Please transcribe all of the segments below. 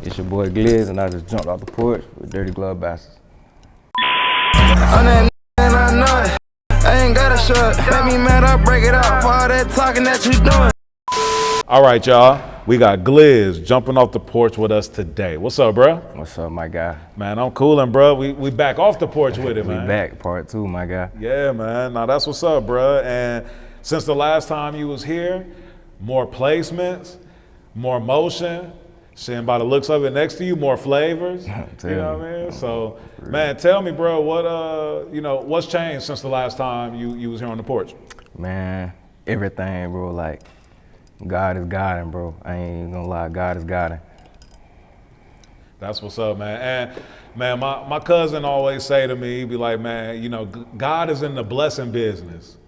It's your boy Glizz, and I just jumped off the porch with Dirty Glove Bastards. I'm that and I know it. I ain't got a shot. Make me mad, I break it up for all that talking that you doing. All right, y'all. We got Glizz jumping off the porch with us today. What's up, bro? What's up, my guy? Man, I'm coolin', bro. We back off the porch with it, man. We back, part 2, my guy. Yeah, man. Now that's what's up, bro. And since the last time you was here, more placements, more motion. Seeing by the looks of it next to you, more flavors. You know what I mean? So, man, tell me, bro, what what's changed since the last time you was here on the porch? Man, everything, bro. Like, God is guiding, bro. I ain't gonna lie, God is guiding. That's what's up, man. And man, my cousin always say to me, he be like, man, God is in the blessing business.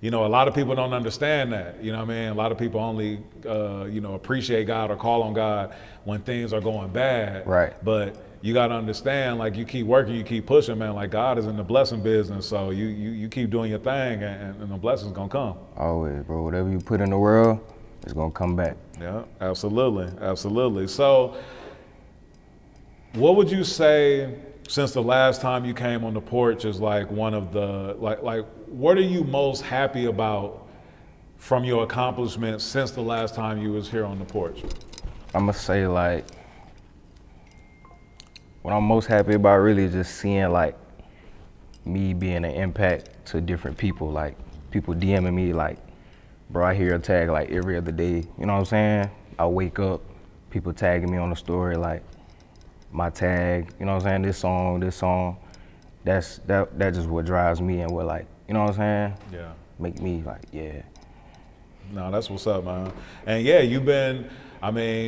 A lot of people don't understand that. You know what I mean? A lot of people only, appreciate God or call on God when things are going bad. Right. But you got to understand, like, you keep working, you keep pushing, man. Like, God is in the blessing business. So you keep doing your thing and the blessings going to come. Always, bro. Whatever you put in the world, it's going to come back. Yeah, absolutely. Absolutely. So what would you say, since the last time you came on the porch, is like one of the, like what are you most happy about from your accomplishments since the last time you was here on the porch? I'm gonna say, like, what I'm most happy about really is just seeing, like, me being an impact to different people. Like, people DMing me like, bro, I hear a tag like every other day. You know what I'm saying? I wake up, people tagging me on the story, like, my tag, you know what I'm saying, this song, that just what drives me and what, like, you know what I'm saying? Yeah. Make me like, yeah. No, that's what's up, man. And yeah, you've been,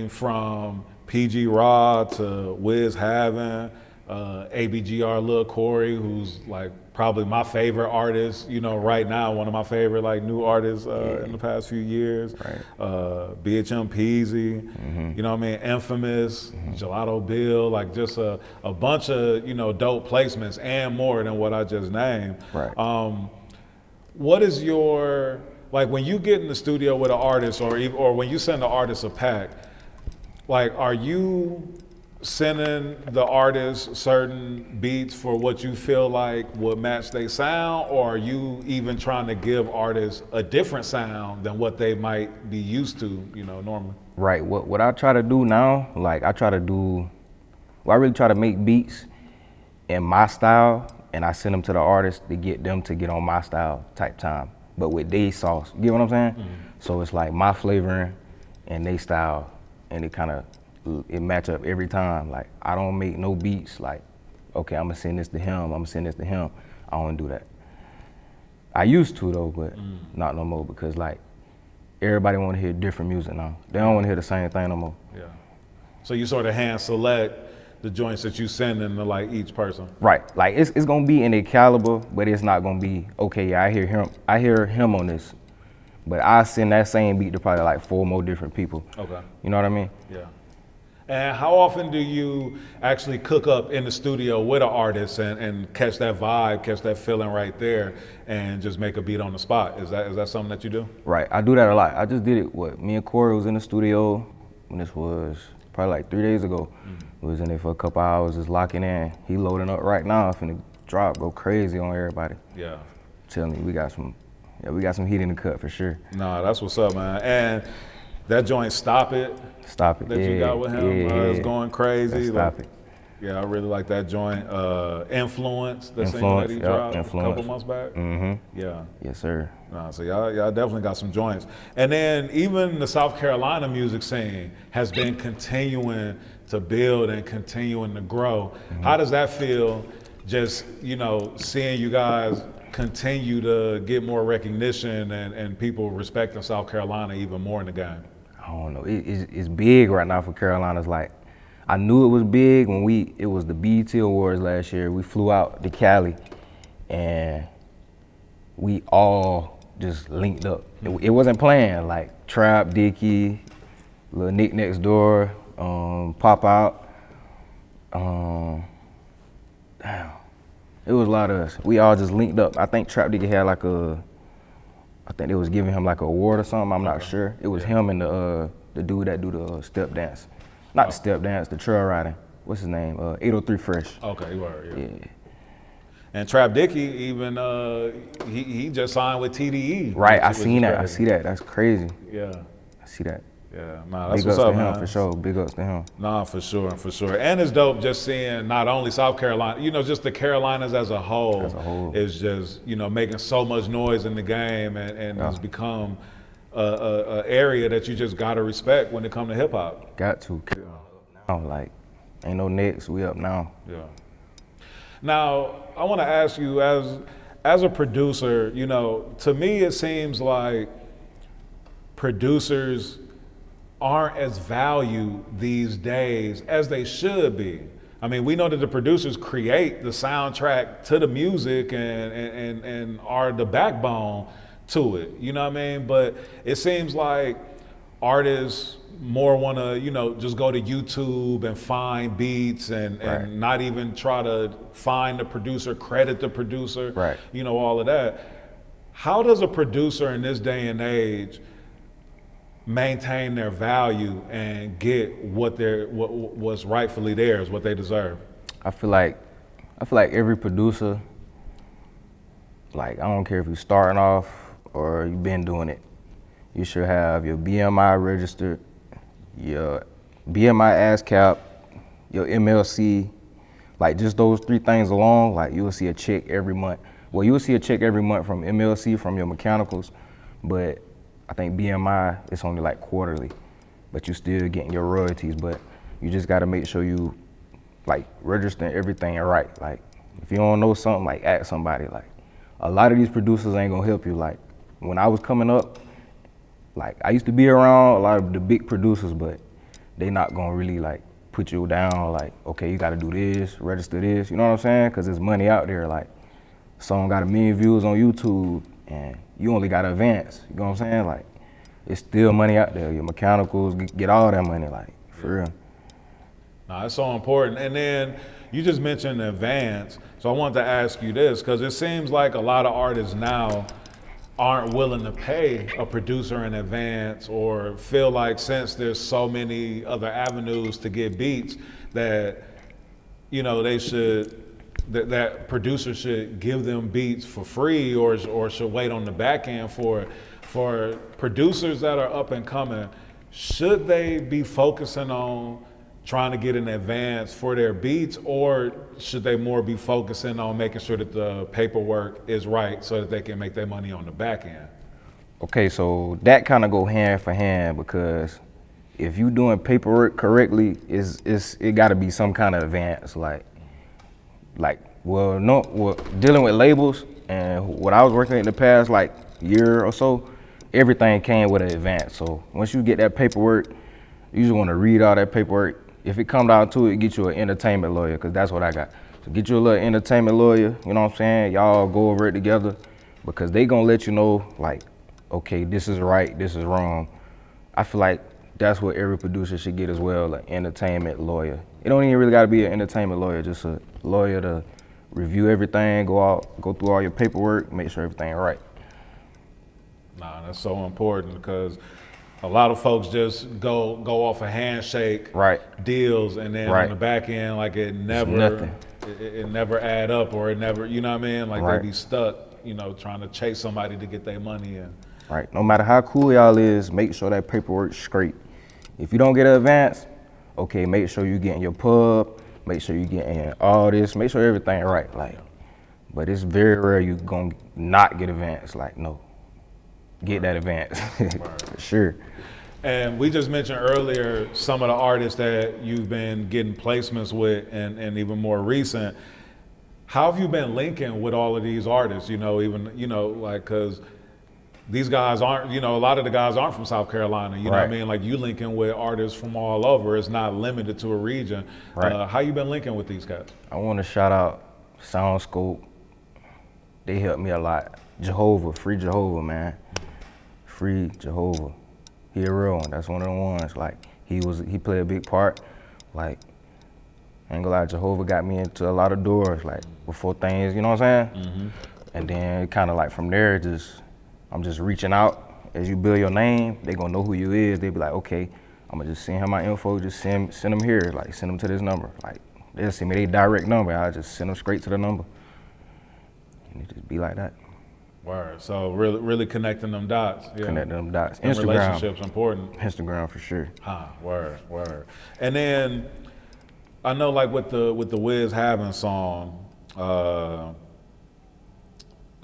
from PG Raw to Wiz Having, ABGR Lil Cory, who's like probably my favorite artist, right now, one of my favorite like new artists in the past few years. Right. BHM Pezzy, you know what I mean? Infamous, Gelato Bill, like just a bunch of, dope placements and more than what I just named. Right. What is your, like when you get in the studio with an artist or when you send the artist a pack, like are you sending the artist certain beats for what you feel like would match their sound, or are you even trying to give artists a different sound than what they might be used to, normally? Right. What I try to do now, like I really try to make beats in my style, and I send them to the artist to get them to get on my style type time, but with their sauce. You get what I'm saying? Mm-hmm. So it's like my flavoring and they style, and it match up every time. Like, I don't make no beats like, okay, I'm gonna send this to him, I don't do that. I used to though, but not no more, because like, everybody wanna hear different music now. They don't wanna hear the same thing no more. Yeah. So you sort of hand select the joints that you send in to like each person. Right, like it's gonna be in their caliber, but it's not gonna be, okay, yeah, I hear him on this, but I send that same beat to probably like 4 more different people. Okay. You know what I mean? Yeah. And how often do you actually cook up in the studio with an artist and catch that vibe, catch that feeling right there, and just make a beat on the spot? Is that something that you do? Right, I do that a lot. I just did it, me and Corey was in the studio when this was probably like 3 days ago. We was in there for a couple hours just locking in. He loading up right now, finna drop, go crazy on everybody. Yeah. Telling you, we got some heat in the cut for sure. Nah, that's what's up, man. And that joint Stop It that you got with him, it's going crazy. Stop It. Yeah, I really like that joint. Influence, the single that he dropped a couple months back. Mm-hmm. Yeah. Yes, sir. Nah, so y'all definitely got some joints. And then even the South Carolina music scene has been continuing to build and continuing to grow. Mm-hmm. How does that feel, just, seeing you guys continue to get more recognition and people respecting South Carolina even more in the game? I don't know, it's big right now for Carolinas. Like, I knew it was big when it was the BET Awards last year. We flew out to Cali and we all just linked up. It wasn't planned, like Trap, Dickey, Lil Nick Next Door, Pop Out. Damn, it was a lot of us. We all just linked up. I think Trap Dickey had like I think they was giving him like an award or something, I'm not sure. It was him and the dude that do the step dance. Not the step dance, the trail riding. What's his name? 803 Fresh. Okay, you are. Yeah. Yeah. And Trap Dickey even he just signed with TDE. Right, I which seen is that. I crazy. see that. That's crazy. Yeah. I see that. Yeah, nah, that's Big what's ups up, to him man. for sure. Big ups to him. Nah, for sure. And it's dope just seeing not only South Carolina, just the Carolinas as a whole, is just, making so much noise in the game and has become a area that you just gotta respect when it comes to hip hop. Got to. Now, like, ain't no next. We up now. Yeah. Now, I want to ask you, as a producer, to me it seems like producers aren't as valued these days as they should be. I mean, we know that the producers create the soundtrack to the music and are the backbone to it, you know what I mean? But it seems like artists more want to, just go to YouTube and find beats and not even try to find the producer, credit the producer, all of that. How does a producer in this day and age maintain their value and get what's rightfully theirs, what they deserve? I feel like every producer, like, I don't care if you're starting off or you've been doing it, you should have your BMI registered, your BMI ASCAP, your MLC, like just those three things alone, like you will see a check every month. Well, you will see a check every month from MLC, from your mechanicals, but I think BMI, it's only like quarterly, but you still getting your royalties, but you just gotta make sure you like registering everything right. Like, if you don't know something, like ask somebody. Like, a lot of these producers ain't gonna help you. Like, when I was coming up, like, I used to be around a lot of the big producers, but they not gonna really like put you down, like, okay, you gotta do this, register this, you know what I'm saying? Cause there's money out there. Like, song got 1 million views on YouTube and you only gotta advance, you know what I'm saying? Like, it's still money out there. Your mechanicals get all that money, like, for real. Nah, it's so important. And then you just mentioned advance, so I wanted to ask you this, because it seems like a lot of artists now aren't willing to pay a producer in advance, or feel like since there's so many other avenues to get beats that, they should, that producers should give them beats for free or should wait on the back end for it. For producers that are up and coming, should they be focusing on trying to get an advance for their beats, or should they more be focusing on making sure that the paperwork is right so that they can make their money on the back end? Okay, so that kind of go hand for hand, because if you doing paperwork correctly, it got to be some kind of advance. Dealing with labels and what I was working in the past like year or so, everything came with an advance. So once you get that paperwork, you just want to read all that paperwork. If it come down to it, get you an entertainment lawyer, because that's what I got. So get you a little entertainment lawyer, you know what I'm saying? Y'all go over it together, because they gonna let you know, like, okay, this is right, this is wrong. I feel like that's what every producer should get as well, an entertainment lawyer. It don't even really gotta be an entertainment lawyer, just a lawyer to review everything, go through all your paperwork, make sure everything right. Nah, that's so important, because a lot of folks just go off a handshake deals, and then on the back end, like, it never add up, or it never, you know what I mean? Like, they be stuck, trying to chase somebody to get their money in. Right. No matter how cool y'all is, make sure that paperwork's straight. If you don't get an advance, okay, make sure you getting your pub, make sure you getting all this, make sure everything right. Like, but it's very rare you gonna not get advance. Like, no, get that advance, for sure. And we just mentioned earlier some of the artists that you've been getting placements with, and even more recent. How have you been linking with all of these artists? Because these guys aren't, a lot of the guys aren't from South Carolina, you know what I mean? Like, you linking with artists from all over. It's not limited to a region. How you been linking with these guys? I want to shout out Soundscope. They helped me a lot. Jehovah, free Jehovah, man. Free Jehovah. He a real one. That's one of the ones. Like, he played a big part. Like, I ain't gonna lie, Jehovah got me into a lot of doors, like, before things, you know what I'm saying? Mm-hmm. And then kind of like from there, I'm just reaching out. As you build your name, they gonna know who you is. They be like, okay, I'ma just send him my info, just send them here, like send them to this number. Like they'll send me their direct number, I just send them straight to the number. And it just be like that. Word. So really connecting them dots. Yeah. Connecting them dots. And Instagram. relationships important. Instagram for sure. Word. And then I know like with the Wiz Having song, I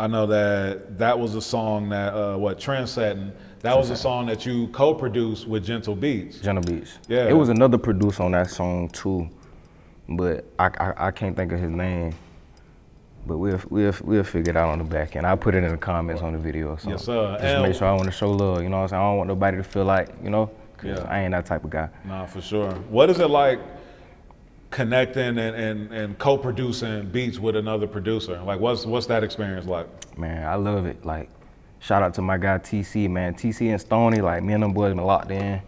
know that was a song that Trendsetting. That was a song that you co-produced with Gentle Beats. Gentle Beats. Yeah. It was another producer on that song too, but I can't think of his name. But we'll figure it out on the back end. I'll put it in the comments on the video. So Yes, sir. Just make sure I want to show love. You know what I'm saying? I don't want nobody to feel like, cause I ain't that type of guy. Nah, for sure. What is it like connecting and co-producing beats with another producer? Like, what's that experience like? Man, I love it. Like, shout out to my guy TC, man. TC and Stoney, like me and them boys been locked in.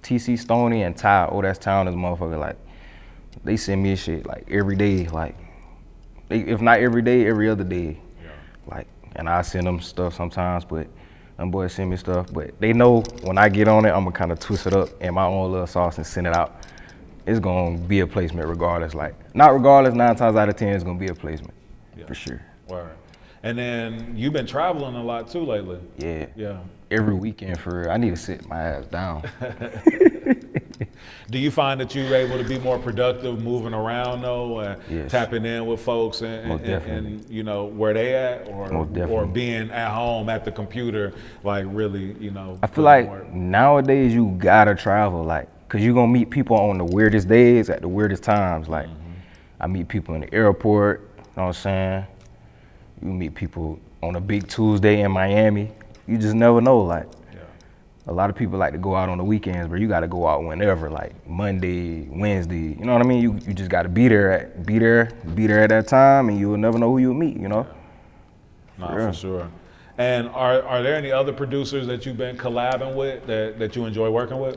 TC, Stoney, and Ty. Oh, that's Town, this motherfucker. Like, they send me shit like every day. Like, if not every day, every other day. Yeah. Like, and I send them stuff sometimes, but them boys send me stuff. But they know when I get on it, I'm gonna kind of twist it up in my own little sauce and send it out. It's gonna be a placement regardless. Like, not regardless, 9 times out of 10, it's gonna be a placement, for sure. Word. And then you've been traveling a lot too lately. Yeah. Every weekend for real. I need to sit my ass down. Do you find that you're able to be more productive moving around though, and Yes. tapping in with folks Most definitely. and where they at, Most or definitely. being at home at the computer, like really, I feel like nowadays you gotta travel, like, cause you gonna meet people on the weirdest days at the weirdest times. Like, I meet people in the airport, you know what I'm saying? You meet people on a big Tuesday in Miami. You just never know, like. A lot of people like to go out on the weekends, but you gotta go out whenever, like Monday, Wednesday. You know what I mean? You just gotta be there at that time, and you'll never know who you'll meet. Nah, for sure. And are there any other producers that you've been collabing with that you enjoy working with?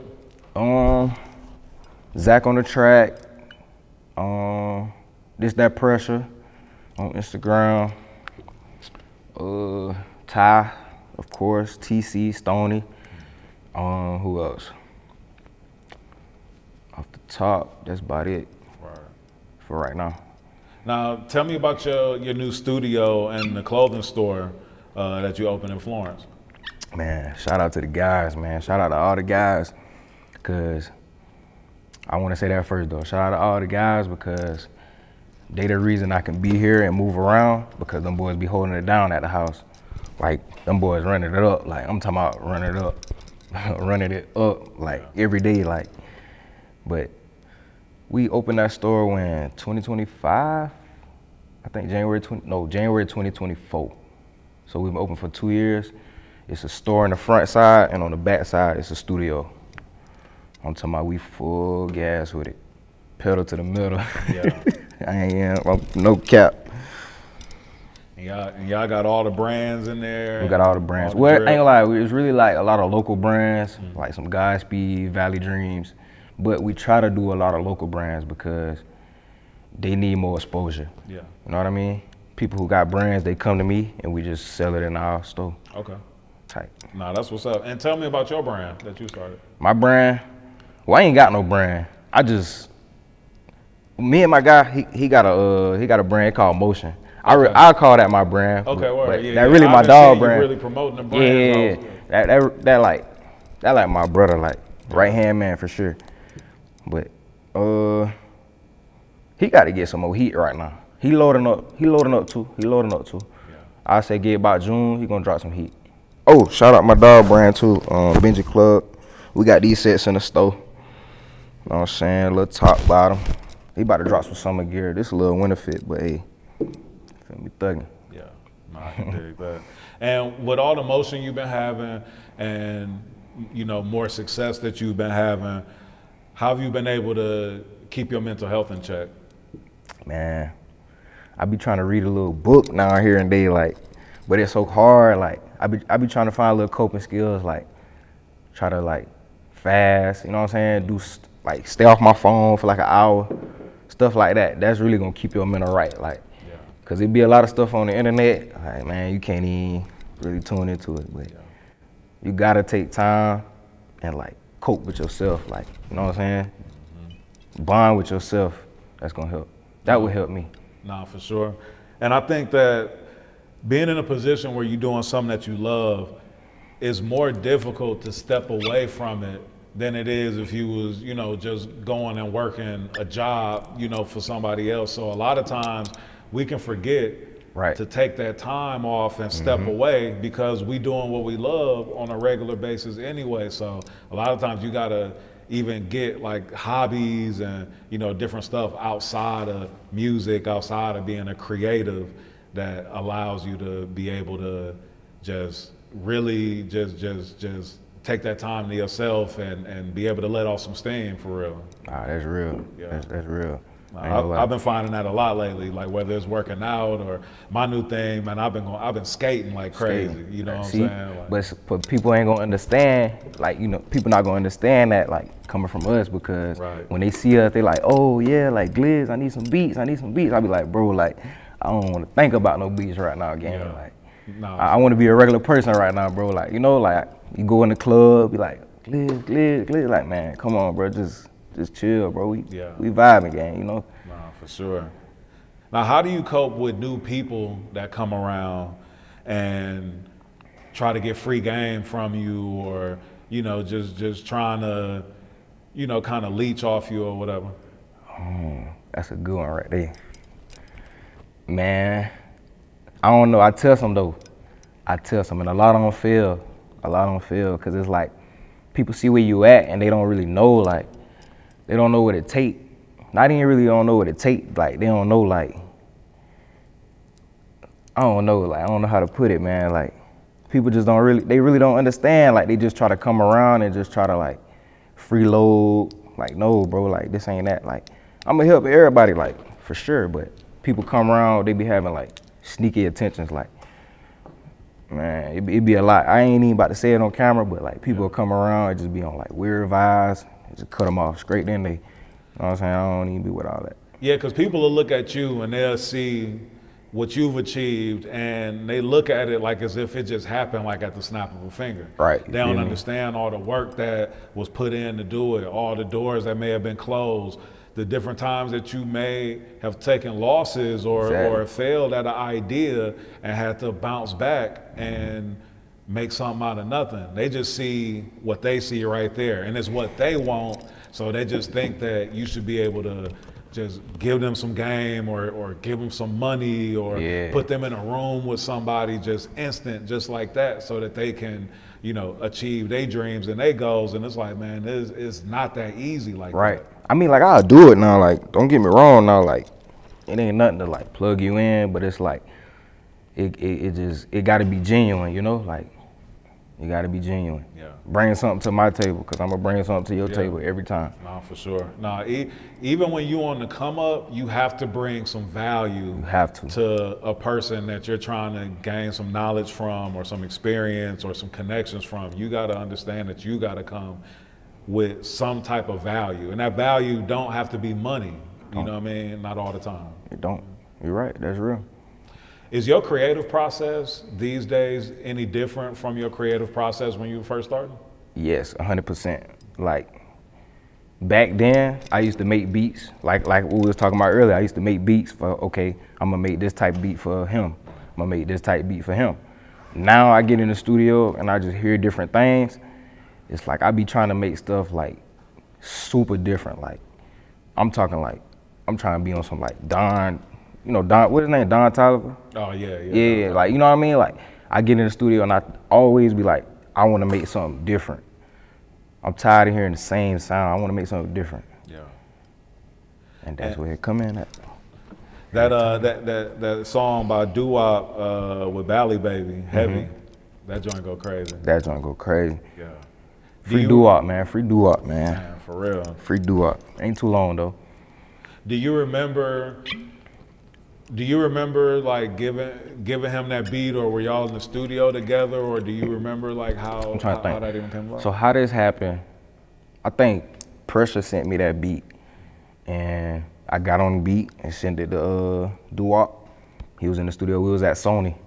Zach on the track. This That Pressure on Instagram. Ty, of course. TC, Stoney. Who else? Off the top, that's about it for right now. Now, tell me about your new studio and the clothing store that you opened in Florence. Man, shout out to the guys, man. Shout out to all the guys, because I want to say that first, though. Shout out to all the guys, because they the reason I can be here and move around, because them boys be holding it down at the house. Like, them boys running it up. Like, I'm talking about running it up. Running it up like every day, like. But we opened that store when 2025, I think January 2024. So we've been open for 2 years. It's a store on the front side, and on the back side, it's a studio. I'm talking about we full gas with it, pedal to the metal. Yeah. I'm no cap. And y'all got all the brands in there. We got all the brands. Well, ain't gonna lie, it's really like a lot of local brands, like some Godspeed, Valley Dreams, but we try to do a lot of local brands because they need more exposure. Yeah. You know what I mean? People who got brands, they come to me and we just sell it in our store. Okay. Type. Nah, that's what's up. And tell me about your brand that you started. My brand, well, I ain't got no brand. Me and my guy, he got a brand called Motion. Okay. I call that my brand. Okay, word. But Yeah, that really my dog brand. You really promoting the brand. Yeah, that like my brother, like right hand man for sure. But he got to get some more heat right now. He loading up too. Yeah. I say get about June, he gonna drop some heat. Oh, shout out my dog brand too, Benji Club. We got these sets in the store. You know what I'm saying? A little top, bottom. He about to drop some summer gear. This a little winter fit, but hey. Be thugging. Yeah, nah, I can dig that. And with all the motion you've been having, and more success that you've been having, how have you been able to keep your mental health in check? Man, I be trying to read a little book now here and there, like, but it's so hard. Like, I be trying to find little coping skills, like, try to like fast. You know what I'm saying? Stay off my phone for like an hour, stuff like that. That's really gonna keep your mental right, like. Cause it be a lot of stuff on the internet, like, man, you can't even really tune into it. But you gotta take time and like cope with yourself, like, you know what I'm saying? Bond with yourself, that's gonna help. That would help me. Nah, for sure. And I think that being in a position where you're doing something that you love is more difficult to step away from it than it is if you was, you know, just going and working a job, you know, for somebody else. So a lot of times we can forget to take that time off and step away because we doing what we love on a regular basis anyway. So a lot of times you gotta even get like hobbies and, you know, different stuff outside of music, outside of being a creative, that allows you to be able to just really just take that time to yourself and be able to let off some steam for real. Ah, that's real. Yeah. That's real. I've been finding that a lot lately, like whether it's working out or my new thing, man, I've been skating like crazy, you know what I'm saying? Like, but people ain't gonna understand, like, you know, people not gonna understand that, like, coming from us, because when they see us, they like, oh yeah, like, Glizz, I need some beats. I'll be like, bro, like, I don't wanna think about no beats right now again. Yeah. Like, nah, I wanna be a regular person right now, bro. Like, you know, like, you go in the club, be like, Glizz, like, man, come on, bro, just chill, bro. We vibing, gang, you know? Nah, for sure. Now, how do you cope with new people that come around and try to get free game from you, or, you know, just trying to, you know, kind of leech off you or whatever? That's a good one right there. Man, I don't know. I tell some, and a lot of them fail. Because it's like, people see where you at and they don't really know, like, they don't know what it take. Not even really don't know what it take. Like, they don't know, like, I don't know how to put it, man. Like, people just they really don't understand. Like, they just try to come around and just try to, like, freeload. Like, no, bro, like, this ain't that. Like, I'm gonna help everybody, like, for sure. But people come around, they be having, like, sneaky intentions. Like, man, it be a lot. I ain't even about to say it on camera, but, like, people will come around and just be on, like, weird vibes. Just cut them off straight then. They, you know what I'm saying? I don't even be with all that. Yeah, because people will look at you and they'll see what you've achieved, and they look at it like as if it just happened, like at the snap of a finger. Right. They don't understand all the work that was put in to do it, all the doors that may have been closed, the different times that you may have taken losses or failed at an idea and had to bounce back and make something out of nothing. They just see what they see right there, and it's what they want. So they just think that you should be able to just give them some game or give them some money or put them in a room with somebody just instant, just like that, so that they can, you know, achieve their dreams and their goals. And it's like, man, it's not that easy like that. I mean, like, I'll do it now. Like, don't get me wrong now. Like, it ain't nothing to, like, plug you in, but it's like, it got to be genuine, you know? Like, you got to be genuine. Yeah. Bring something to my table, because I'm going to bring something to your table every time. No, for sure. No, even when you on the come up, you have to bring some value to a person that you're trying to gain some knowledge from or some experience or some connections from. You got to understand that you got to come with some type of value. And that value don't have to be money. You know what I mean? Not all the time. It don't. You're right. That's real. Is your creative process these days any different from your creative process when you first started? Yes, 100%. Like, back then, I used to make beats. Like what we was talking about earlier, I used to make beats for, okay, I'm gonna make this type of beat for him. I'm gonna make this type beat for him. Now I get in the studio and I just hear different things. It's like I be trying to make stuff like super different. Like, I'm talking like, I'm trying to be on some like Don, you know, what's his name, Don Toliver? Oh, yeah. Yeah, like, you know what I mean? Like, I get in the studio and I always be like, I want to make something different. I'm tired of hearing the same sound. I want to make something different. Yeah. And that's where it come in at. That song by Doo-Wop with Bally Baby, Heavy, that joint go crazy. That joint go crazy. Yeah. Free Doo-Wop, man. Free Doo-Wop, man. Man, for real. Free Doo-Wop. Ain't too long, though. Do you remember like giving him that beat, or were y'all in the studio together, or do you remember like how that even came about? So how this happened, I think Pressure sent me that beat, and I got on the beat and sent it to Doo-Wop. He was in the studio, we was at Sony.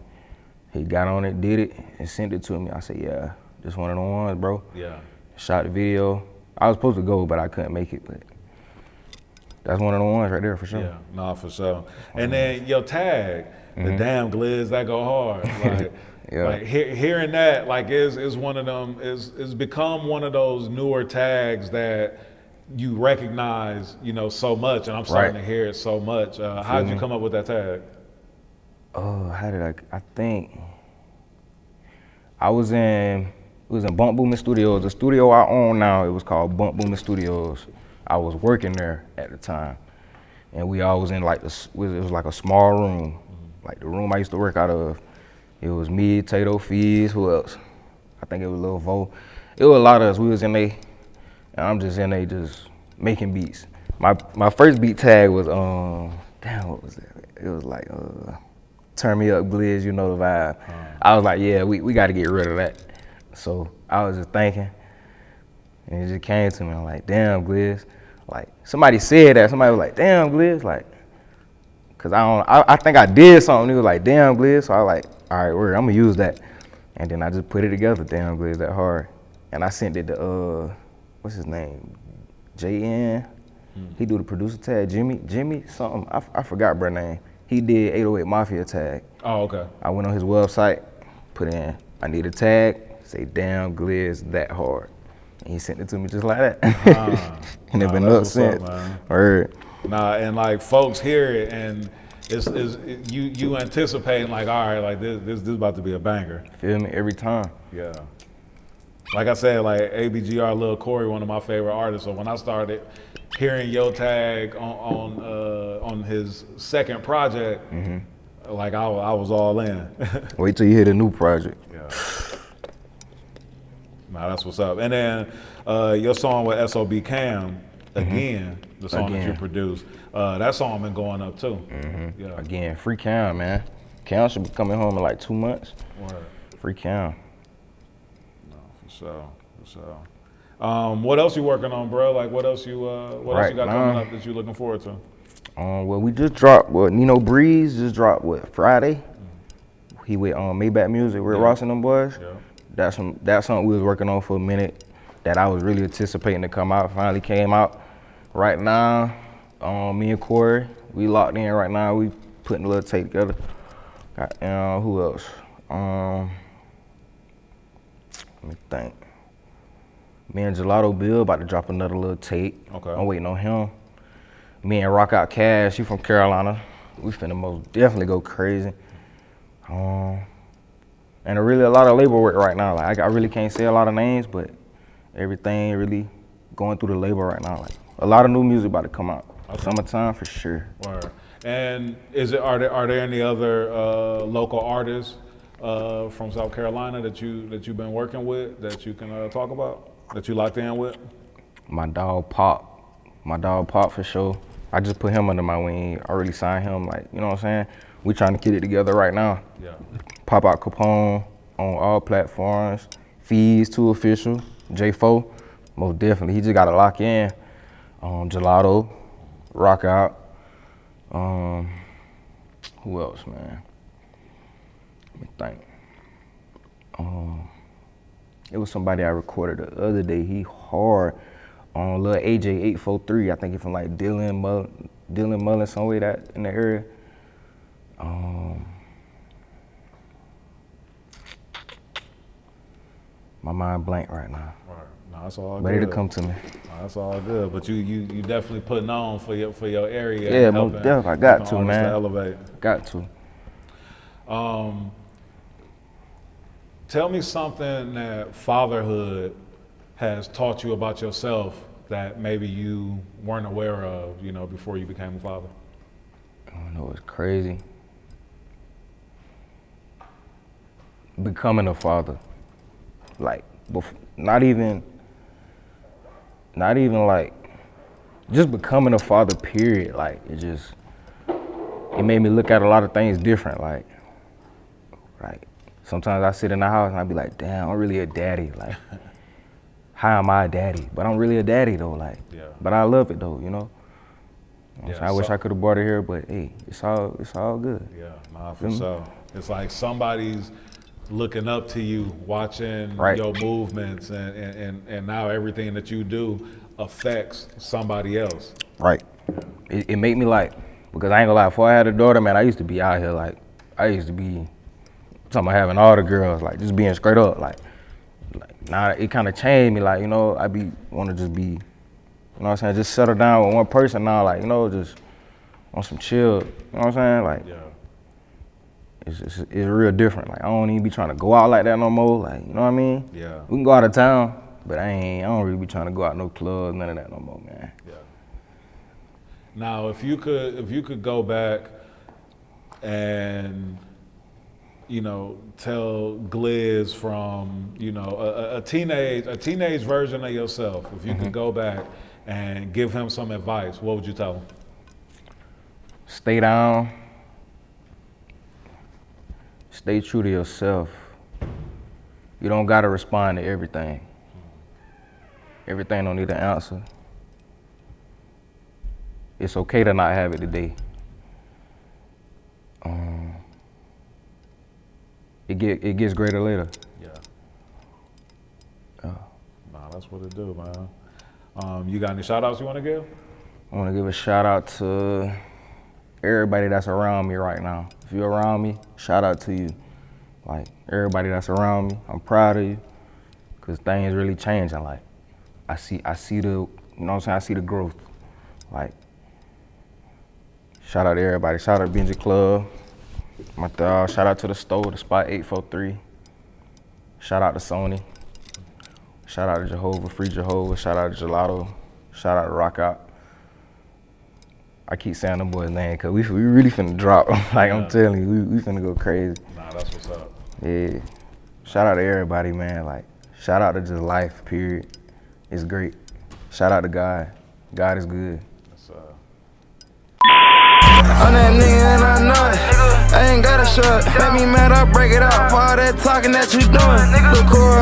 He got on it, did it, and sent it to me. I said, yeah, just one of the ones, bro. Yeah. shot the video. I was supposed to go, but I couldn't make it. But that's one of the ones right there for sure. Yeah, nah, for sure. And then your tag, the damn Glizz, that go hard. Like, Yeah. like hearing that, like, is one of them. Is become one of those newer tags that you recognize, you know, so much. And I'm starting Right. to hear it so much. How did you come up with that tag? Oh, how did I think I was in. It was in Bump Booming Studios. The studio I own now, it was called Bump Booming Studios. I was working there at the time, and we all was in like it was like a small room, like the room I used to work out of. It was me, Tato, Fees, who else? I think it was Lil Vo. It was a lot of us. We was in there, and I'm just in there just making beats. My first beat tag was damn, what was it? It was like Turn Me Up Glizz, you know the vibe. I was like, yeah, we got to get rid of that. So I was just thinking, and it just came to me. I'm like, damn, Glizz. Like, somebody said that. Somebody was like, damn, Glizz. Like, cause I think I did something. He was like, damn, Glizz. So I was like, all right, word, I'm gonna use that. And then I just put it together, damn, Glizz, that hard. And I sent it to, what's his name? JN. He do the producer tag, Jimmy something. I forgot bro name. He did 808 Mafia tag. Oh, okay. I went on his website, put in, I need a tag, say, damn, Glizz, that hard. And he sent it to me just like that. And it been up since. Word. Nah, and like folks hear it, and it's you anticipating like, all right, like this is about to be a banger. Feel me? Every time. Yeah. Like I said, like ABGR Lil Cory, one of my favorite artists. So when I started hearing your tag on his second project, like I was all in. Wait till you hear the new project. Yeah. Nah, that's what's up. And then your song with SOB Cam, Again, the song that you produced, that song been going up too. Yeah. Again, free Cam, man. Cam should be coming home in like 2 months. Word. Free Cam. No, for sure, for sure. What else you working on, bro? Like, what else you got coming up that you looking forward to? Well, we just dropped, Nino Breeze just dropped, Friday? He with Maybach Music with Ross and them boys. Yeah. That's something we was working on for a minute that I was really anticipating to come out. Finally came out. Right now, me and Corey, we locked in right now. We putting a little tape together. Got, who else? Let me think. Me and Gelato Bill about to drop another little tape. Okay. I'm waiting on him. Me and Rock Out Cash, he from Carolina. We finna most definitely go crazy. And really a lot of label work right now. Like I really can't say a lot of names, but everything really going through the label right now. Like a lot of new music about to come out. Okay. Summertime for sure. Word. And are there any other local artists from South Carolina that you've been working with that you can talk about, that you locked in with? My dog Pop for sure. I just put him under my wing. I already signed him, like, you know what I'm saying? We trying to get it together right now. Yeah. Pop Out Capone on all platforms. Fees 2 official. J4, most definitely. He just gotta lock in. Gelato, Rock Out. Who else, man? Let me think. It was somebody I recorded the other day. He hard on Lil AJ 843. I think he from like Dillon Mullen, somewhere that in the area. My mind blank right now. Right. No, that's all but good. It'll come to me. No, that's all good. But you definitely putting on for your area. Yeah, most definitely. I got to, man. To elevate. Got to. Tell me something that fatherhood has taught you about yourself that maybe you weren't aware of, you know, before you became a father. I don't know, it's crazy. Becoming a father, like, not even like, just becoming a father, period. Like, it made me look at a lot of things different. Like, sometimes I sit in the house and I be like, damn, I'm really a daddy. Like, how am I a daddy? But I'm really a daddy though, like, yeah. But I love it though, you know? Yeah, I wish I could have brought her here, but hey, it's all good. Yeah, nah, for sure. It's like somebody's looking up to you, watching Right. your movements, and now everything that you do affects somebody else. Right. It made me like, because I ain't gonna lie, before I had a daughter, man, I used to be out here like, I used to be talking about having all the girls, like just being straight up, like now it kind of changed me, like, you know, I want to just be, you know what I'm saying, just settle down with one person now, like, you know, just on some chill, you know what I'm saying, like, Yeah. it's real different, like, I don't even be trying to go out like that no more, like, you know what I mean? Yeah. We can go out of town, but I don't really be trying to go out no clubs, none of that no more, man. Yeah. Now, if you could go back and, you know, tell Glizz from, you know, a teenage version of yourself, if you could go back and give him some advice, what would you tell him? Stay down. Stay true to yourself. You don't gotta respond to everything. Everything don't need an answer. It's okay to not have it today. It gets greater later. Yeah. Nah, that's what it do, man. You got any shout outs you want to give? I wanna give a shout out to everybody that's around me right now. If you're around me, shout out to you. Like, everybody that's around me, I'm proud of you, cause things really changing. Like, I see the, you know what I'm saying, I see the growth. Like, shout out to everybody. Shout out to Benji Club. My dog. Shout out to the store, the Spot 843. Shout out to Sony. Shout out to Jehovah, Free Jehovah. Shout out to Gelato. Shout out to Rock Out. I keep saying them boys' name because we really finna drop. Like, I'm telling you, we finna go crazy. Nah, that's what's up. Yeah. Shout out to everybody, man. Like, shout out to just life, period. It's great. Shout out to God. God is good. I'm that nigga and I know it. I ain't got a shot. Make me mad, I break it off. All that talking that you doing. Lil Cory.